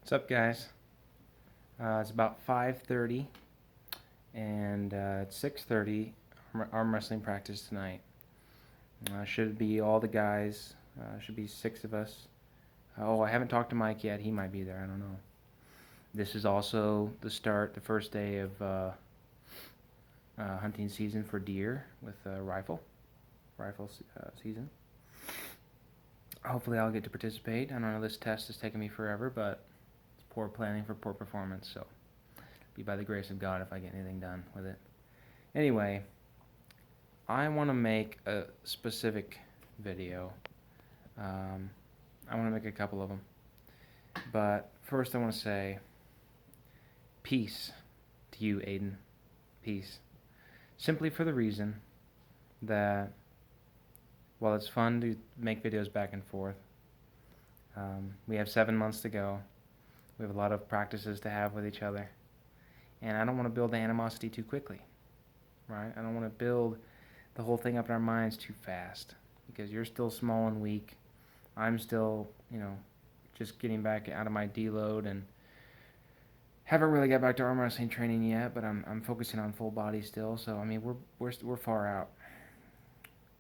What's up, guys? It's about 5:30, and it's 6:30. Arm wrestling practice tonight. Should be all the guys. Should be six of us. Oh, I haven't talked to Mike yet. He might be there. I don't know. This is also the first day of hunting season for deer with rifle season. Hopefully, I'll get to participate. I know this test is taking me forever, but it's poor planning for poor performance. So, be by the grace of God if I get anything done with it. Anyway, I want to make a specific video. I want to make a couple of them. But first, I want to say peace to you, Aiden. Peace. Simply for the reason that while it's fun to make videos back and forth, we have 7 months to go. We have a lot of practices to have with each other. And I don't want to build the animosity too quickly, right? I don't want to build the whole thing up in our minds too fast, because you're still small and weak. I'm still, just getting back out of my deload and haven't really got back to arm wrestling training yet, but I'm focusing on full body still. So I mean, we're far out.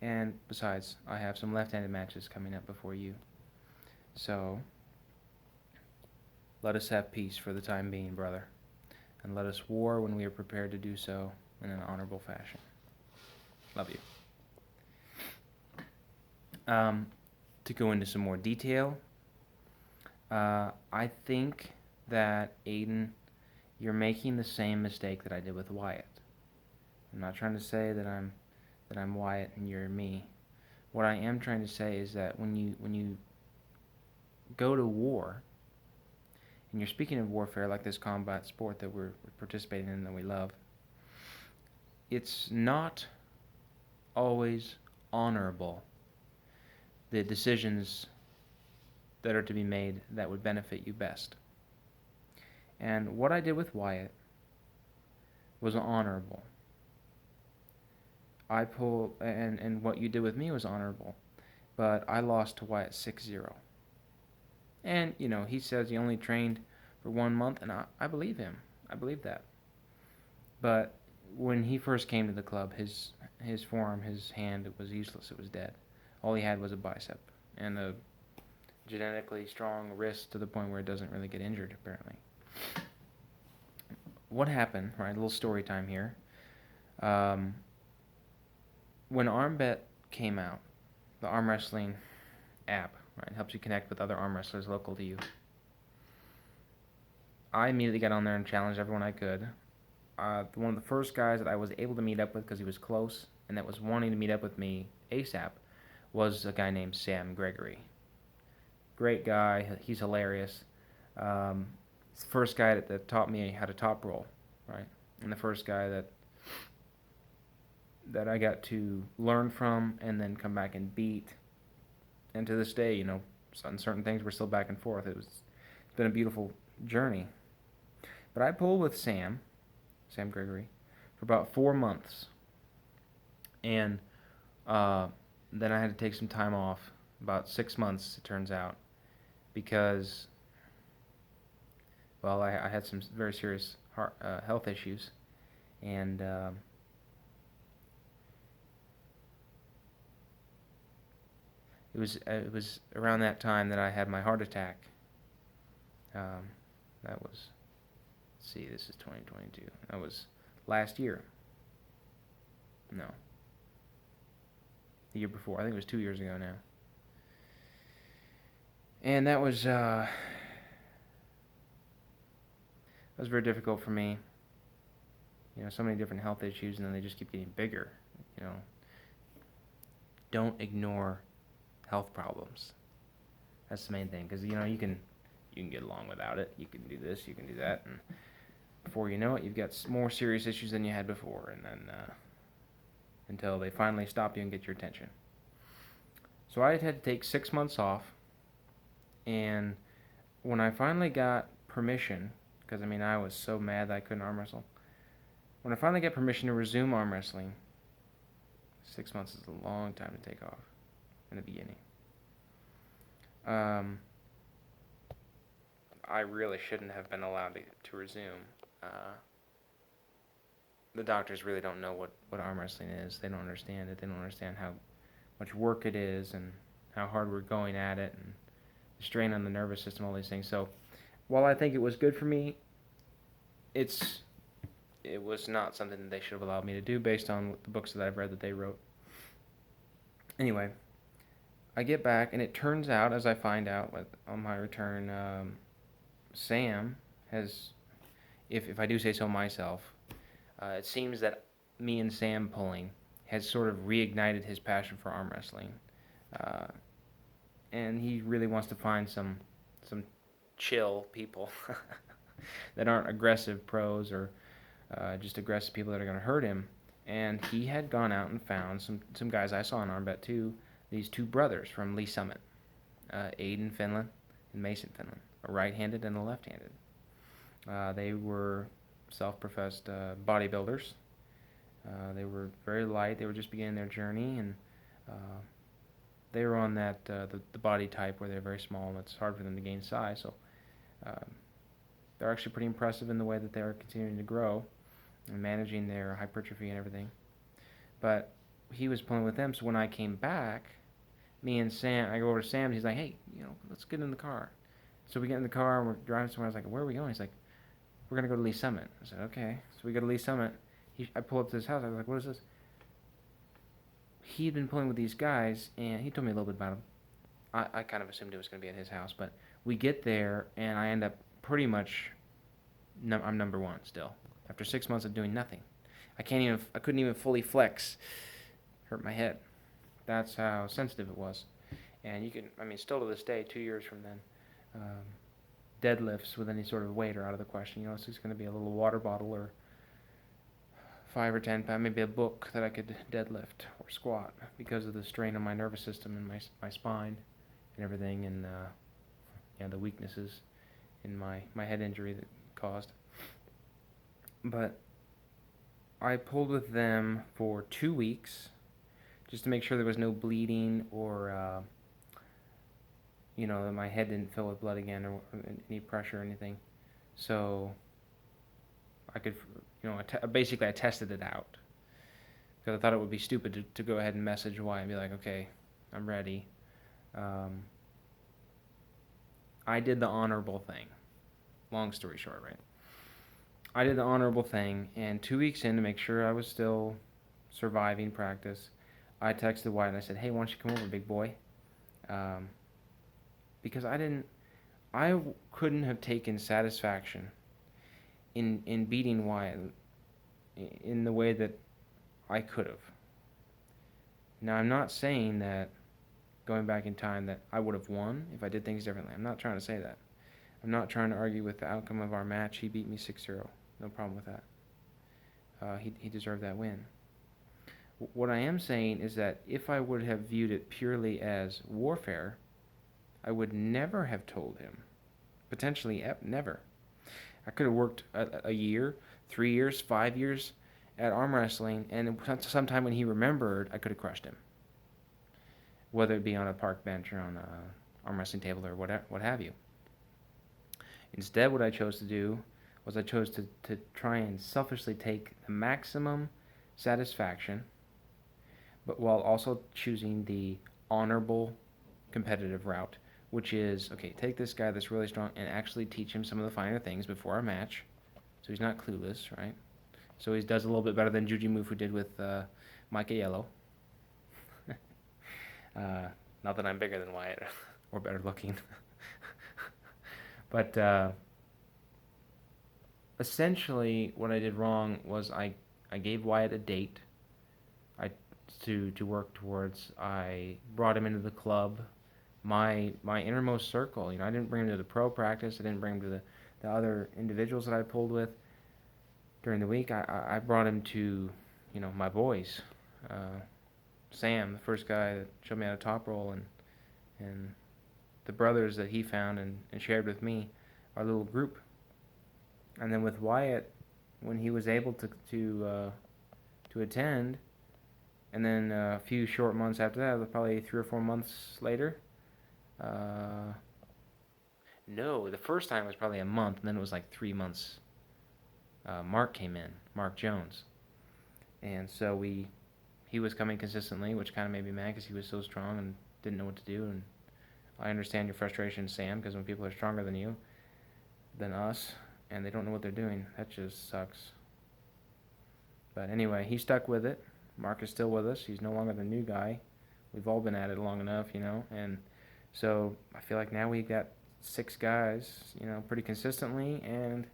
And besides, I have some left-handed matches coming up before you. So let us have peace for the time being, brother, and let us war when we are prepared to do so in an honorable fashion. Love you. To go into some more detail, I think that, Aiden, you're making the same mistake that I did with Wyatt. I'm not trying to say that I'm Wyatt and you're me. What I am trying to say is that when you go to war, and you're speaking of warfare like this combat sport that we're participating in that we love, it's not always honorable, the decisions that are to be made that would benefit you best. And what I did with Wyatt was honorable. And what you did with me was honorable, but I lost to Wyatt 6-0. And, he says he only trained for 1 month, and I believe him. I believe that. But when he first came to the club, his forearm, his hand, it was useless. It was dead. All he had was a bicep and a genetically strong wrist to the point where it doesn't really get injured, apparently. What happened, right, a little story time here. When ArmBet came out, the arm wrestling app, right, helps you connect with other arm wrestlers local to you, I immediately got on there and challenged everyone I could. One of the first guys that I was able to meet up with because he was close and that was wanting to meet up with me ASAP was a guy named Sam Gregory. Great guy. He's hilarious. It's the first guy that taught me how to top roll, right? And the first guy that I got to learn from and then come back and beat. And to this day, on certain things we're still back and forth. It's been a beautiful journey. But I pulled with Sam Gregory, for about 4 months. And then I had to take some time off, about 6 months, it turns out, because, well, I had some very serious health issues. And it was around that time that I had my heart attack. That was, let's see, this is 2022. That was last year. No. The year before. I think it was 2 years ago now. And that was very difficult for me. So many different health issues, and then they just keep getting bigger. Don't ignore health problems. That's the main thing, because you can get along without it. You can do this, you can do that, and before you know it, you've got more serious issues than you had before, and then until they finally stop you and get your attention. So I had to take 6 months off, and when I finally got permission, because I was so mad that I couldn't arm wrestle, when I finally got permission to resume arm wrestling, 6 months is a long time to take off in the beginning. I really shouldn't have been allowed to resume. The doctors really don't know what arm wrestling is. They don't understand it. They don't understand how much work it is and how hard we're going at it and the strain on the nervous system, all these things. So while I think it was good for me, it was not something that they should have allowed me to do based on the books that I've read that they wrote. Anyway, I get back, and it turns out, as I find out on my return, Sam has, if I do say so myself, it seems that me and Sam pulling has sort of reignited his passion for arm wrestling. And he really wants to find some chill people that aren't aggressive pros or just aggressive people that are going to hurt him. And he had gone out and found some guys I saw in ArmBet too, these two brothers from Lee Summit, Aiden Finland and Mason Finland, a right-handed and a left-handed. They were self-professed bodybuilders. They were very light. They were just beginning their journey, and they were on that the body type where they're very small and it's hard for them to gain size. So they're actually pretty impressive in the way that they are continuing to grow and managing their hypertrophy and everything. But he was playing with them, so when I came back, me and Sam, I go over to Sam, and he's like, hey, let's get in the car. So we get in the car, and we're driving somewhere. I was like, where are we going? He's like, we're going to go to Lee Summit. I said, okay. So we go to Lee Summit. I pull up to his house. I was like, what is this? He'd been playing with these guys, and he told me a little bit about them. I kind of assumed it was going to be at his house, but we get there, and I end up pretty much, I'm number one still. After 6 months of doing nothing. I couldn't even fully flex. Hurt my head. That's how sensitive it was. And still to this day, 2 years from then, deadlifts with any sort of weight are out of the question. It's just going to be a little water bottle or 5 or 10 pound, maybe a book that I could deadlift or squat because of the strain on my nervous system and my spine and everything, and the weaknesses in my head injury that caused. But I pulled with them for 2 weeks just to make sure there was no bleeding or that my head didn't fill with blood again or any pressure or anything. So I could, basically I tested it out because I thought it would be stupid to go ahead and message Wyatt and be like, okay, I'm ready. I did the honorable thing. Long story short, right? I did the honorable thing, and 2 weeks in, to make sure I was still surviving practice, I texted Wyatt and I said, hey, why don't you come over, big boy? Because I couldn't have taken satisfaction in beating Wyatt in the way that I could have. Now, I'm not saying that, going back in time, that I would have won if I did things differently. I'm not trying to say that. I'm not trying to argue with the outcome of our match. He beat me 6-0. No problem with that. He deserved that win. What I am saying is that if I would have viewed it purely as warfare, I would never have told him. Potentially never. I could have worked a year, 3 years, 5 years at arm wrestling, and sometime when he remembered, I could have crushed him. Whether it be on a park bench or on a arm wrestling table or what have you. Instead, what I chose to do was I chose to try and selfishly take the maximum satisfaction, but while also choosing the honorable competitive route, which is, okay, take this guy that's really strong and actually teach him some of the finer things before our match, so he's not clueless, right? So he does a little bit better than Juji Mufu did with Micah Yellow. Not that I'm bigger than Wyatt or better looking. But essentially what I did wrong was I gave Wyatt a date to work towards. I brought him into the club, my innermost circle. I didn't bring him to the pro practice. I didn't bring him to the other individuals that I pulled with during the week. I brought him to, my boys. Sam, the first guy that showed me how to top roll, and the brothers that he found and shared with me, our little group. And then with Wyatt, when he was able to attend, and then a few short months after that, probably 3 or 4 months later, No, the first time was probably a month, and then it was like 3 months. Mark came in, Mark Jones, and so he was coming consistently, which kind of made me mad because he was so strong and didn't know what to do. And I understand your frustration, Sam, because when people are stronger than you, than us, and they don't know what they're doing, that just sucks. But anyway, he stuck with it. Mark is still with us. He's no longer the new guy. We've all been at it long enough, and so I feel like now we've got 6 guys, pretty consistently, and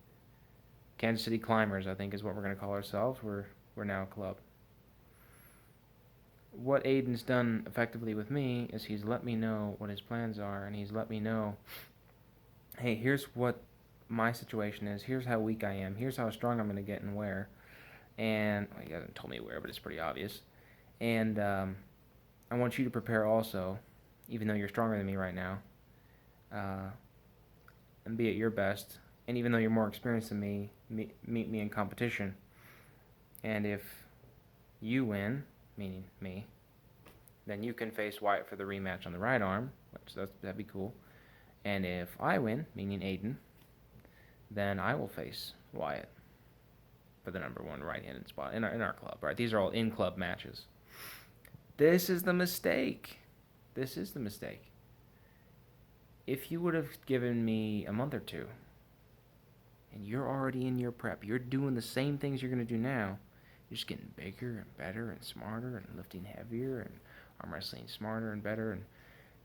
Kansas City Climbers, I think, is what we're going to call ourselves. We're now a club. What Aiden's done effectively with me is he's let me know what his plans are, and he's let me know, hey, here's what my situation is. Here's how weak I am. Here's how strong I'm going to get and where. And well, he hasn't told me where, but it's pretty obvious. And I want you to prepare also, even though you're stronger than me right now, and be at your best. And even though you're more experienced than me, meet me in competition. And if you win, meaning me, then you can face Wyatt for the rematch on the right arm, which that'd be cool. And if I win, meaning Aiden, then I will face Wyatt for the number 1 right-handed spot in our club. Right? These are all in-club matches. This is the mistake. This is the mistake. If you would have given me a month or 2, and you're already in your prep, you're doing the same things you're going to do now, you're just getting bigger and better and smarter and lifting heavier and arm wrestling smarter and better and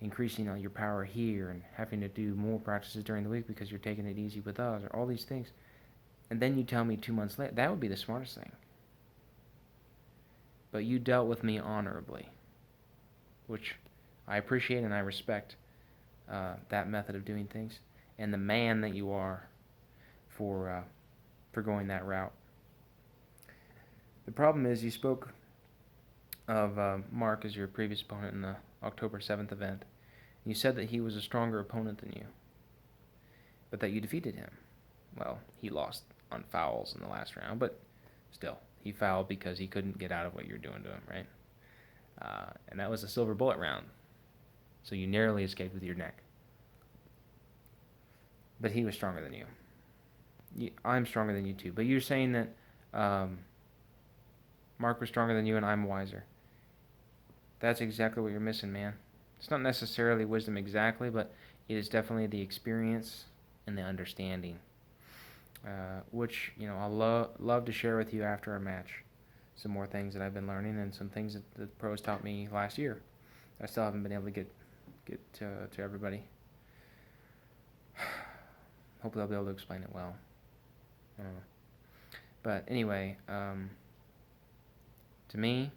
increasing all your power here and having to do more practices during the week because you're taking it easy with us, or all these things. And then you tell me 2 months later, that would be the smartest thing. But you dealt with me honorably, which I appreciate and I respect that method of doing things, and the man that you are for going that route. The problem is you spoke of Mark as your previous opponent in the October 7th event. You said that he was a stronger opponent than you, but that you defeated him. Well, he lost on fouls in the last round, but still, he fouled because he couldn't get out of what you're doing to him, right? And that was a silver bullet round, so you narrowly escaped with your neck. But he was stronger than you. I'm stronger than you too. But you're saying that Mark was stronger than you and I'm wiser. That's exactly what you're missing, man. It's not necessarily wisdom exactly, but it is definitely the experience and the understanding, which I'll love to share with you after our match. Some more things that I've been learning and some things that the pros taught me last year. I still haven't been able to get to everybody. Hopefully I'll be able to explain it well. But anyway, to me,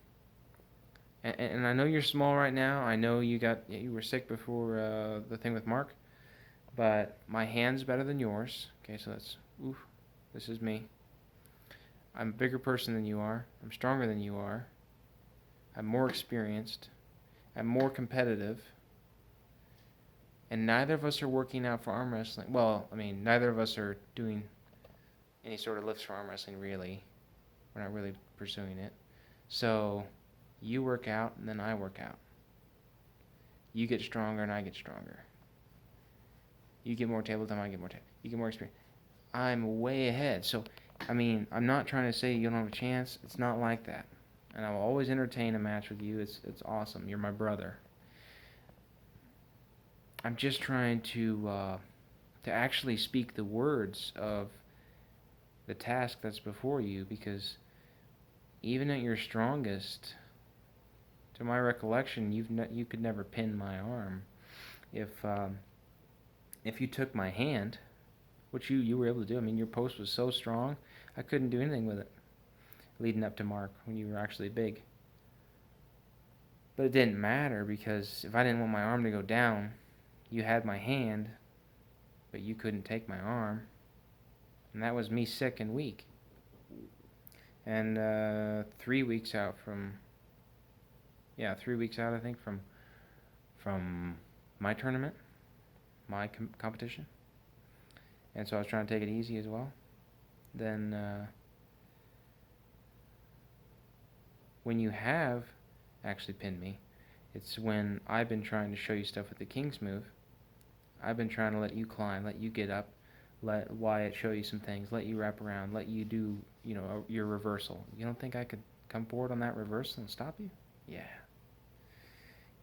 and I know you're small right now. I know you were sick before the thing with Mark, but my hand's better than yours. Okay, so this is me. I'm a bigger person than you are. I'm stronger than you are. I'm more experienced. I'm more competitive. And neither of us are working out for arm wrestling. Well, I mean, neither of us are doing any sort of lifts for arm wrestling, really. We're not really pursuing it. So, you work out, and then I work out. You get stronger, and I get stronger. You get more table time, I get more table. You get more experience. I'm way ahead. So, I mean, I'm not trying to say you don't have a chance. It's not like that. And I will always entertain a match with you. It's awesome. You're my brother. I'm just trying to actually speak the words of the task that's before you, because even at your strongest, to my recollection, you could never pin my arm. If you took my hand, which you were able to do, I mean, your post was so strong, I couldn't do anything with it leading up to Mark when you were actually big. But it didn't matter, because if I didn't want my arm to go down, you had my hand, but you couldn't take my arm. And that was me sick and weak. And 3 weeks out I think, from my tournament, my competition. And so I was trying to take it easy as well. Then when you have actually pinned me, it's when I've been trying to show you stuff with the King's move. I've been trying to let you climb, let you get up, let Wyatt show you some things, let you wrap around, let you do, your reversal. You don't think I could come forward on that reversal and stop you? Yeah.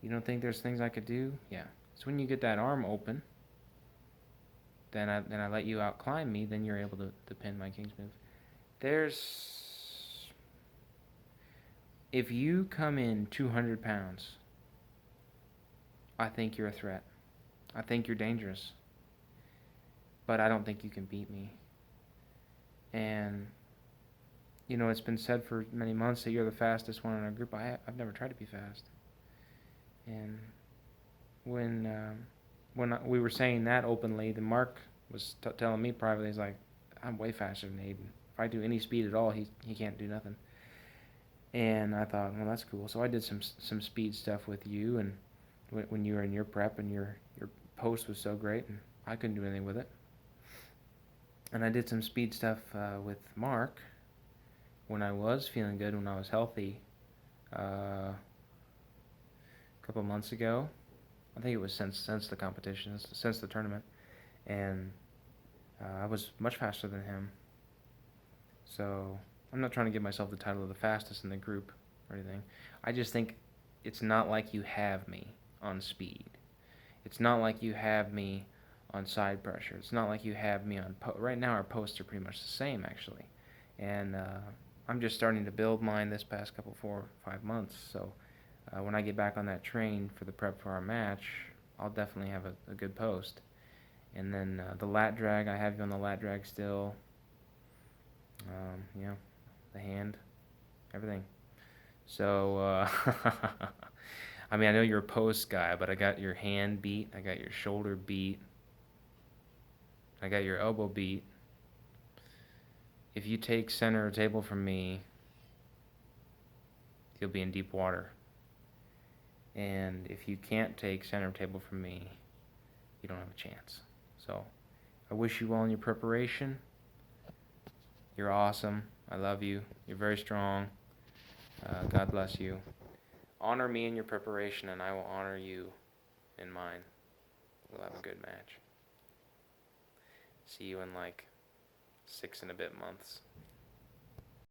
You don't think there's things I could do? Yeah. So when you get that arm open, then I let you out climb me, then you're able to pin my king's move. If you come in 200 pounds, I think you're a threat. I think you're dangerous. But I don't think you can beat me. And, it's been said for many months that you're the fastest one in our group. I've never tried to be fast. And when we were saying that openly, then Mark was telling me privately, he's like, I'm way faster than Aiden. If I do any speed at all, he can't do nothing. And I thought, well, that's cool. So I did some speed stuff with you, and when you were in your prep, and your post was so great, and I couldn't do anything with it. And I did some speed stuff with Mark when I was feeling good, when I was healthy, a couple of months ago. I think it was since the competition, since the tournament, and I was much faster than him. So I'm not trying to give myself the title of the fastest in the group or anything. I just think it's not like you have me on speed. It's not like you have me on side pressure. It's not like you have me on right now. Our posts are pretty much the same, actually, and I'm just starting to build mine this past 4 or 5 months. So when I get back on that train for the prep for our match, I'll definitely have a good post. And then the lat drag, I have you on the lat drag still. The hand, everything. So, I mean, I know you're a post guy, but I got your hand beat, I got your shoulder beat, I got your elbow beat. If you take center table from me, you'll be in deep water. And if you can't take center table from me, you don't have a chance. So, I wish you well in your preparation. You're awesome. I love you. You're very strong. God bless you. Honor me in your preparation, and I will honor you in mine. We'll have a good match. See you in 6 and a bit months.